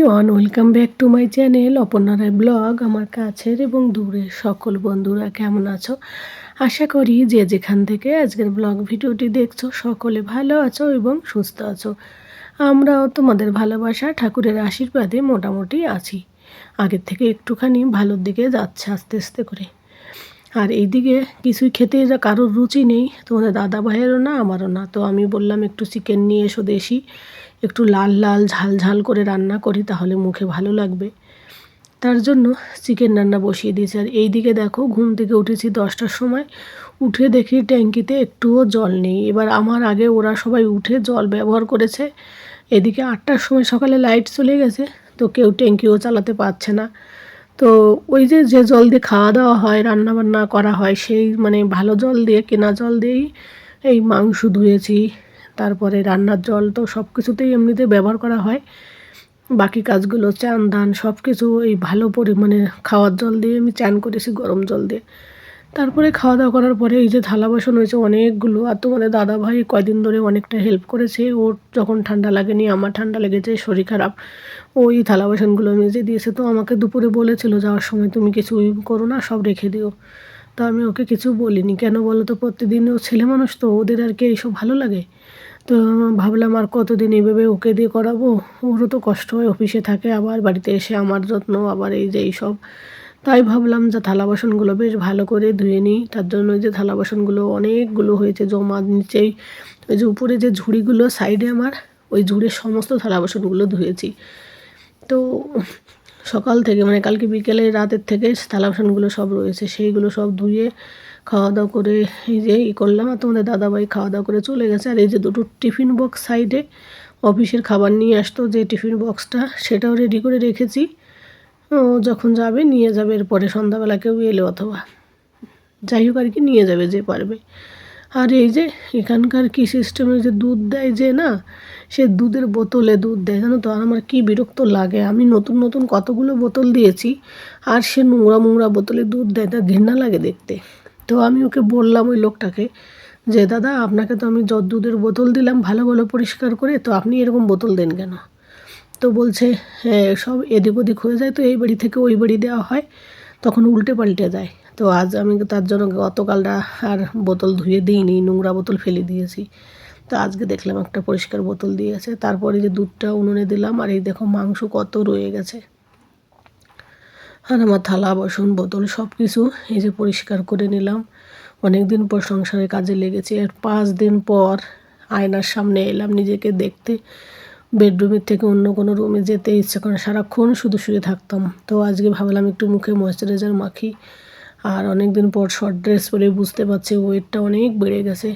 Everyone, welcome back to my channel Aparna Roy blog. আমার কাছের এবং দূরের সকল বন্ধুরা কেমন আছো? আশা করি যে যেখান থেকে আজকের ব্লগ ভিডিওটি দেখছো সকলে ভালো আছো এবং সুস্থ আছো। আমরাও তোমাদের ভালোবাসা ঠাকুরের আশীর্বাদে মোটামুটি আছি। আগের থেকে একটুখানি ভালোর দিকে যাচ্ছে আস্তে আস্তে করে। আর এইদিকে কিছুই খেতে কারোর রুচি নেই, তোমাদের দাদা ভাইয়েরও না আমারও না। তো আমি বললাম একটু চিকেন নিয়ে এসো দেশি, একটু লাল লাল ঝাল ঝাল করে রান্না করি, তাহলে মুখে ভালো লাগবে। তার জন্য চিকেন রান্না বসিয়ে দিয়েছি। আর এইদিকে দেখো, ঘুম থেকে উঠেছি 10টার সময়, উঠে দেখি ট্যাঙ্কিতে একটুও জল নেই। এবার আমার আগে ওরা সবাই উঠে জল ব্যবহার করেছে। এদিকে 8টার সময় সকালে লাইট চলে গেছে, তো কেউ ট্যাঙ্কিও চালাতে পারছে না। তো ওই যে যে জল দিয়ে খাওয়া দাওয়া হয়, রান্না বান্না করা হয়, সেই মানে ভালো জল দিয়ে, কেনা জল দিয়েই এই মাংস ধুয়েছি। তারপরে রান্নার জল তো সব কিছুতেই এমনিতে ব্যবহার করা হয়। বাকি কাজগুলো চান ধান সব কিছু এই ভালো পরিমাণে খাওয়ার জল দিয়ে আমি চান করেছি, গরম জল দিয়ে। তারপরে খাওয়া দাওয়া করার পরে এই যে থালা বাসন হয়েছে অনেকগুলো। আর তোমাদের দাদাভাই কয়দিন ধরে অনেকটা হেল্প করেছে। ওর যখন ঠান্ডা লাগেনি, আমার ঠান্ডা লেগেছে, শরীর খারাপ, ওই থালা বাসনগুলো মেজে দিয়েছে। তো আমাকে দুপুরে বলেছিল যাওয়ার সময় তুমি কিছুই করো না, সব রেখে দিও। তো আমি ওকে কিছু বলিনি। কেন বলো তো, প্রতিদিনও ছেলে মানুষ তো, ওদের আর কি এইসব ভালো লাগে? তো ভাবলাম আর কতদিন এইভাবে ওকে দিয়ে করাবো। ওরও তো কষ্ট হয়, অফিসে থাকে, আবার বাড়িতে এসে আমার যত্ন, আবার এই যে এইসব। তাই ভাবলাম যে থালা বাসনগুলো বেশ ভালো করে ধুয়ে নিই। তার জন্য ওই যে থালা বাসনগুলো অনেকগুলো হয়েছে জমা নিচেই। ওই যে উপরে যে ঝুড়িগুলো সাইডে আমার, ওই ঝুড়ির সমস্ত থালা বাসনগুলো ধুয়েছি। তো সকাল থেকে মানে কালকে বিকেলে রাতের থেকে থালা বাসনগুলো সব রয়েছে, সেইগুলো সব ধুয়ে খাওয়া দাওয়া করে এই যে করলাম। আর তোমাদের দাদাভাই খাওয়া দাওয়া করে চলে গেছে। আর এই যে দুটো টিফিন বক্স সাইডে অফিসের খাবার নিয়ে আসতো, যে টিফিন বক্সটা সেটাও রেডি করে রেখেছি। ও যখন যাবে নিয়ে যাবে, এরপরে সন্ধ্যাবেলা কেউ এলে অথবা যাই হোক আর কি, নিয়ে যাবে যে পারবে। আর এই যে এখানকার কি সিস্টেমে যে দুধ দেয় যে না, সে দুধের বোতলে দুধ দেয়, জানো তো। আর আমার কী বিরক্ত লাগে, আমি নতুন নতুন কতগুলো বোতল দিয়েছি, আর সে নোংরা মোংরা বোতলে দুধ দেয়, তা ঘৃণা লাগে দেখতে। তো আমি ওকে বললাম, ওই লোকটাকে, যে দাদা আপনাকে তো আমি দুধের বোতল দিলাম ভালো ভালো পরিষ্কার করে, তো আপনি এরকম বোতল দেন কেন? তো বলছে হ্যাঁ, সব এদিক ওদিক হয়ে যায়, তো এই বাড়ি থেকে ওই বাড়ি দেওয়া হয়, তখন উল্টে পাল্টে যায়। তো আজ আমি তার জন্য গতকালটা আর বোতল ধুয়ে দিইনি, নোংরা বোতল ফেলে দিয়েছি। তো আজকে দেখলাম একটা পরিষ্কার বোতল দিয়েছে। তারপরে যে দুধটা উনুনে দিলাম, আর এই দেখো মাংস কত রয়ে গেছে। আর আমার থালা বাসন বোতল সব কিছু এই যে পরিষ্কার করে নিলাম। অনেক দিন পর সংসারের কাজে লেগেছি। আর 5 দিন পর আয়নার সামনে এলাম নিজেকে দেখতে। বেডরুমের থেকে অন্য কোনো রুমে যেতে ইচ্ছে করে, সারাক্ষণ শুধু শুয়ে থাকতাম। তো আজকে ভাবলাম একটু মুখে ময়েশ্চারাইজার মাখি। আর অনেক দিন পর শর্ট ড্রেস পরে বুঝতে পারছি ওয়েটটা অনেক বেড়ে গেছে।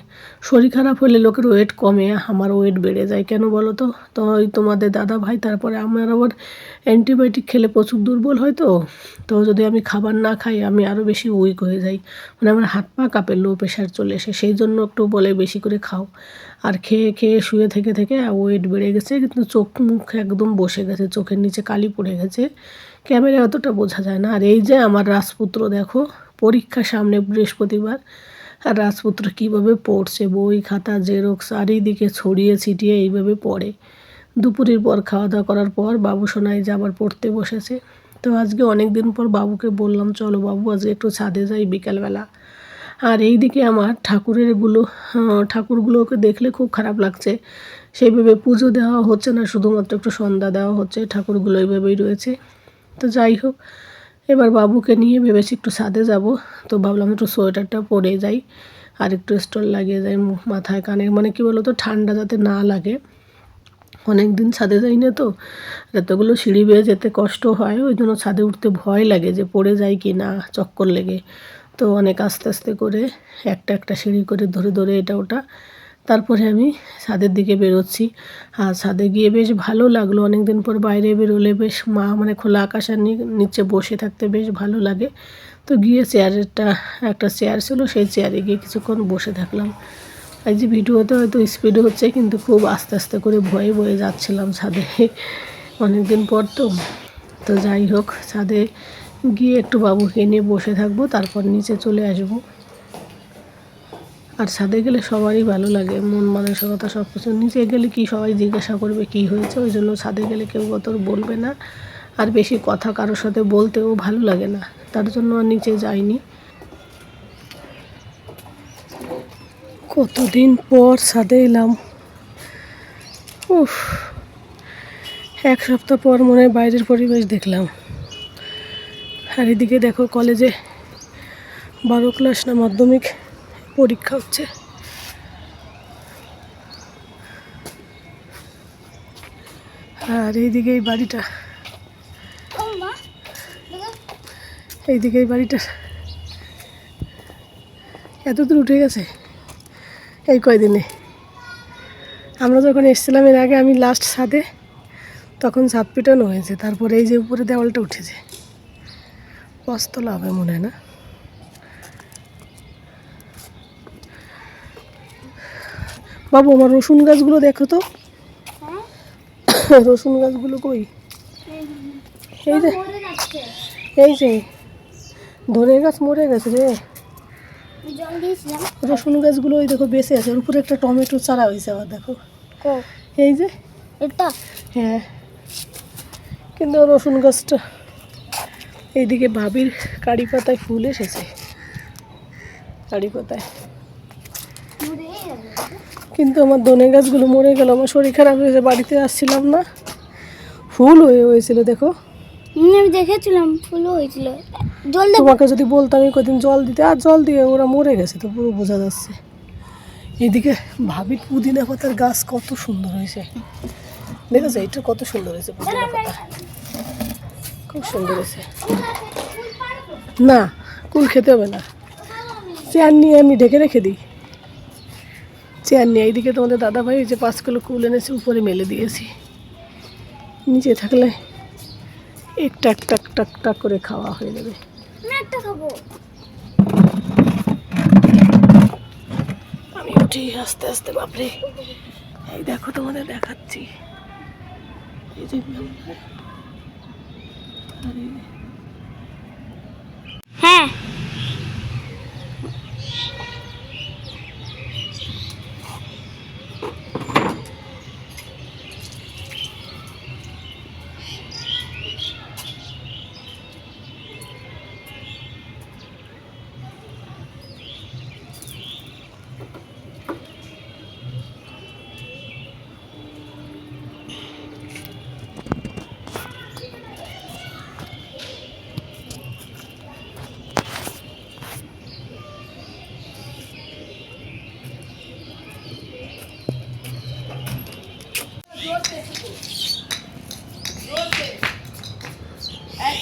শরীর খারাপ হলে লোকের ওয়েট কমে, আমার ওয়েট বেড়ে যায় কেন বলো তো? তো ওই তোমাদের দাদা ভাই, তারপরে আমার আবার অ্যান্টিবায়োটিক খেলে প্রচুর দুর্বল হয়। তো তো যদি আমি খাবার না খাই, আমি আরও বেশি উইক হয়ে যাই। মানে আমার হাত পা কাঁপে, লো প্রেশার চলে এসে, সেই জন্য একটু বলে বেশি করে খাও। আর খেয়ে খেয়ে শুয়ে থেকে থেকে ওয়েট বেড়ে গেছে, কিন্তু চোখ মুখ একদম বসে গেছে, চোখের নিচে কালি পড়ে গেছে। ক্যামেরায় অতটা বোঝা যায় না। আর এই যে আমার রাজপুত্র দেখো, পরীক্ষা সামনে বৃহস্পতিবার, আর রাজপুত্র কীভাবে পড়ছে, বই খাতা জেরক্স চারিদিকে ছড়িয়ে ছিটিয়ে এইভাবে পড়ে। দুপুরের পর খাওয়া দাওয়া করার পর বাবু সোনাই যে আবার পড়তে বসেছে। তো আজকে অনেক দিন পর বাবুকে বললাম চলো বাবু আজকে একটু ছাদে যাই বিকালবেলা। আর এই দিকে আমার ঠাকুরগুলোকে দেখলে খুব খারাপ লাগছে। সেইভাবে পুজো দেওয়া হচ্ছে না, শুধুমাত্র একটু সন্ধ্যা দেওয়া হচ্ছে, ঠাকুরগুলো এইভাবেই রয়েছে। তো যাই হোক, এবার বাবুকে নিয়ে ভেবেছি একটু ছাদে যাব। তো ভাবলাম একটু সোয়েটারটা পরে যাই, আর একটু স্টোল লাগিয়ে যাই মাথায় কানে, মানে কি বলো তো, ঠান্ডা যাতে না লাগে। অনেক দিন ছাদে যাই না, তো এতগুলো সিঁড়ি বেয়ে যেতে কষ্ট হয়, ওই জন্য ছাদে উঠতে ভয় লাগে যে পড়ে যায় কি না, চক্কর লেগে। তো অনেক আস্তে আস্তে করে একটা একটা সিঁড়ি করে ধরে ধরে এটা ওটা তারপরে আমি ছাদের দিকে বেরোচ্ছি। আর ছাদে গিয়ে বেশ ভালো লাগলো, অনেক দিন পর বাইরে বেরোলে বেশ মানে খোলা আকাশের নিচে বসে থাকতে বেশ ভালো লাগে। তো গিয়ে একটা চেয়ার ছিল, সেই চেয়ারে গিয়ে কিছুক্ষণ বসে থাকলাম। এই যে ভিডিওতে হয়তো স্পিডে হচ্ছে, কিন্তু খুব আস্তে আস্তে করে ভয়ে ভয়ে যাচ্ছিলাম ছাদে, অনেক দিন পর তো। তো যাই হোক, ছাদে গিয়ে একটু বাবুকে নিয়ে বসে থাকবো, তারপর নিচে চলে আসবো। আর ছাদে গেলে সবারই ভালো লাগে, মন মানসিকতা সব কিছু। নিচে গেলে কি সবাই জিজ্ঞাসা করবে কি হয়েছে, ওই জন্য ছাদে গেলে কেউ অত বলবে না, আর বেশি কথা কারোর সাথে বলতেও ভালো লাগে না, তার জন্য আর নিচে যাইনি। কতদিন পর ছাদে এলাম, উফ, এক সপ্তাহ পর মনে হয় বাইরের পরিবেশ দেখলাম। আর এদিকে দেখো কলেজে 12 ক্লাস না মাধ্যমিক পরীক্ষা হচ্ছে। আর এইদিকে এই বাড়িটা, এইদিকে এই বাড়িটা এত দূর উঠে গেছে এই কয়দিনে। আমরা যখন এসেছিলাম এর আগে, আমি লাস্ট ছাদে, তখন ছাদ পিটানো হয়েছে, তারপরে এই যে উপরে দেওয়ালটা উঠেছে। 5 তলা হবে মনে হয় না। বাবু আমার রসুন গাছগুলো দেখো তো, রসুন গাছগুলো কই? এই যে, এই যে ধনে গাছ মরে গেছে রে। রসুন গাছগুলো ওই দেখো বেঁচে আছে, ওর উপরে একটা টমেটো চারা হয়েছে আবার দেখো, এই যে এটা। হ্যাঁ, কিন্তু রসুন গাছটা, এইদিকে ভাবির কারি পাতায় ফুল এসেছে, কারি পাতায়, কিন্তু আমার ধনে গাছগুলো মরে গেল। আমার শরীর খারাপ হয়েছে, বাড়িতে আসছিলাম না, ফুল হয়েছিল দেখো, আমি দেখেছিলাম ফুলও হয়েছিল। তোমাকে যদি বলতাম আমি কদিন জল দিতে, আর জল দিয়ে ওরা মরে গেছে, তো পুরো বোঝা যাচ্ছে। এদিকে ভাবির পুদিনা পাতার গাছ কত সুন্দর হয়েছে, দেখেছো এটা কত সুন্দর হয়েছে, পুদিনা পাতা খুব সুন্দর হয়েছে। না, কুল খেতে হবে না, চেয়ার নিয়ে আমি ঢেকে রেখে দিই, চেয়ার নিয়ে। এইদিকে তোমাদের দাদাভাই যে 5 কিলো কুল এনেছে, উপরে মেলে দিয়েছি, নিচে থাকলে এক টাক টাক টাক টাক করে খাওয়া হয়ে যাবে। আমি উঠি আস্তে আস্তে, বাপরে এই দেখো তোমাদের দেখাচ্ছি, এই যে হ্যাঁ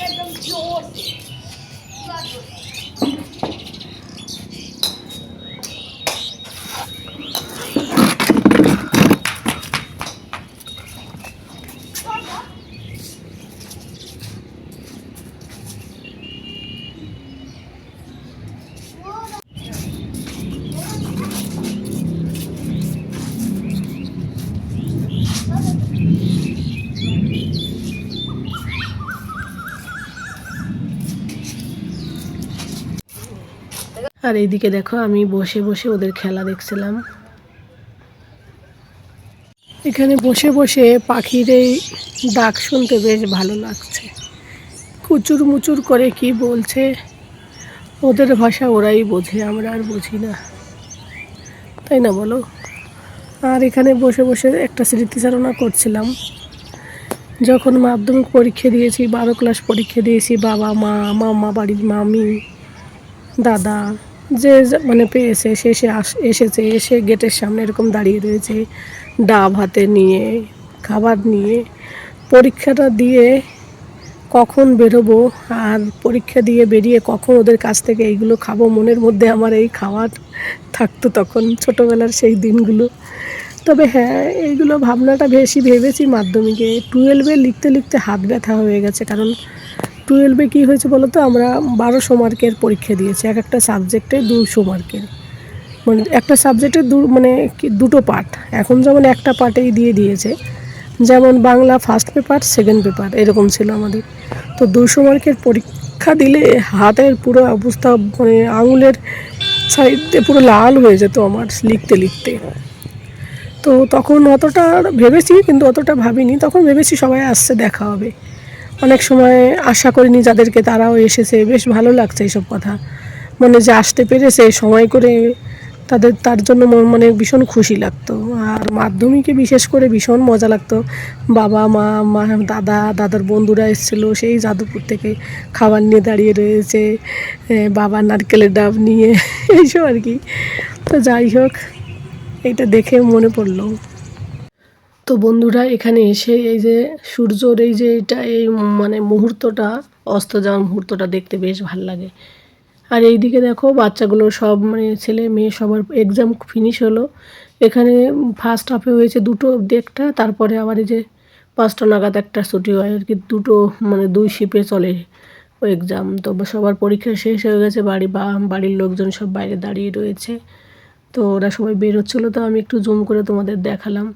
एकदम जोर से पूरा जोर से। আর এইদিকে দেখো আমি বসে বসে ওদের খেলা দেখছিলাম। এখানে বসে বসে পাখির এই ডাক শুনতে বেশ ভালো লাগছে, কুচুর মুচুর করে কি বলছে, ওদের ভাষা ওরাই বোঝে, আমরা আর বুঝি না, তাই না বলো? আর এখানে বসে বসে একটা স্মৃতিচারণা করছিলাম, যখন মাধ্যমিক পরীক্ষা দিয়েছি, 12 ক্লাস পরীক্ষা দিয়েছি, বাবা মা, মামা বাড়ির মামি, দাদা, যে মানে পেয়েছে সে এসেছে, এসে গেটের সামনে এরকম দাঁড়িয়ে রয়েছে, ডাব হাতে নিয়ে, খাবার নিয়ে। পরীক্ষাটা দিয়ে কখন বেরোবো, আর পরীক্ষা দিয়ে বেরিয়ে কখন ওদের কাছ থেকে এইগুলো খাবো, মনের মধ্যে আমার এই খাবার থাকতো তখন, ছোটোবেলার সেই দিনগুলো। তবে হ্যাঁ, এইগুলো ভাবনাটা বেশি ভেবেছি মাধ্যমিকে। 12-এ লিখতে লিখতে হাত ব্যথা হয়ে গেছে, কারণ 12-এ কী হয়েছে বলো তো, আমরা 1200 মার্কের পরীক্ষা দিয়েছি, এক একটা সাবজেক্টে 200 মার্কের, মানে একটা সাবজেক্টে মানে দুটো পার্ট। এখন যেমন একটা পার্টেই দিয়ে দিয়েছে, যেমন Bangla first paper, second paper, এরকম ছিল আমাদের। তো 200 মার্কের পরীক্ষা দিলে হাতের পুরো অবস্থা, মানে আঙুলের সাইড দিয়ে পুরো লাল হয়ে যেত আমার লিখতে লিখতে। তো তখন অতটা ভেবেছি, কিন্তু অতটা ভাবিনি। তখন ভেবেছি সবাই আসছে, দেখা হবে। অনেক সময় আশা করিনি যাদেরকে, তারাও এসেছে। বেশ ভালো লাগছে এইসব কথা মনে, যে আসতে পেরেছে সময় করে তাদের, তার জন্য মানে ভীষণ খুশি লাগতো। আর মাধ্যমিকে বিশেষ করে ভীষণ মজা লাগতো। বাবা মা, দাদার বন্ধুরা এসেছিলো সেই যাদবপুর থেকে, খাবার নিয়ে দাঁড়িয়ে রয়েছে, বাবা নারকেলের ডাব নিয়ে এইসব আর কি। তো যাই হোক, এইটা দেখে মনে পড়লো। তো বন্ধুরা, এখানে এসে এই যে সূর্যর এই যে এটা, এই মানে মুহূর্তটা, অস্ত যাওয়ার মুহূর্তটা দেখতে বেশ ভাল লাগে। আর এইদিকে দেখো বাচ্চাগুলো সব, মানে ছেলে মেয়ে সবার এক্সাম ফিনিশ হলো। এখানে ফার্স্ট হাফে হয়েছে দুটো দেড়টা, তারপরে আবার এই যে 5টা নাগাদ একটা ছুটি হয় আর কি। দুটো মানে 2 শিফটে চলে ও এক্সাম। তো সবার পরীক্ষা শেষ হয়ে গেছে, বাড়ির লোকজন সব বাইরে দাঁড়িয়ে রয়েছে। তো ওরা সবাই বেরোচ্ছিলো, তো আমি একটু জুম করে তোমাদের দেখালাম।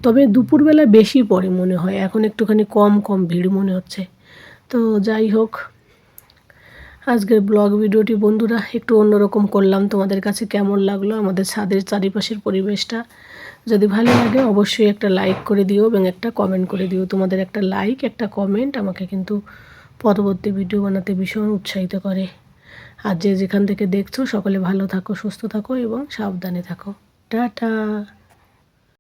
তবে দুপুরবেলা বেশি পড়ে মনে হয়, এখন একটুখানি কম কম ভিড় মনে হচ্ছে। তো যাই হোক, আজকের ব্লগ ভিডিওটি বন্ধুরা একটু অন্যরকম করলাম। তোমাদের কাছে কেমন লাগলো আমাদের ছাদের চারিপাশের পরিবেশটা? যদি ভালো লাগে অবশ্যই একটা লাইক করে দিও এবং একটা কমেন্ট করে দিও। তোমাদের একটা লাইক, একটা কমেন্ট আমাকে কিন্তু পরবর্তী ভিডিও বানাতে ভীষণ উৎসাহিত করে। আর যে যেখান থেকে দেখছো সকলে ভালো থাকো, সুস্থ থাকো এবং সাবধানে থাকো। টাটা।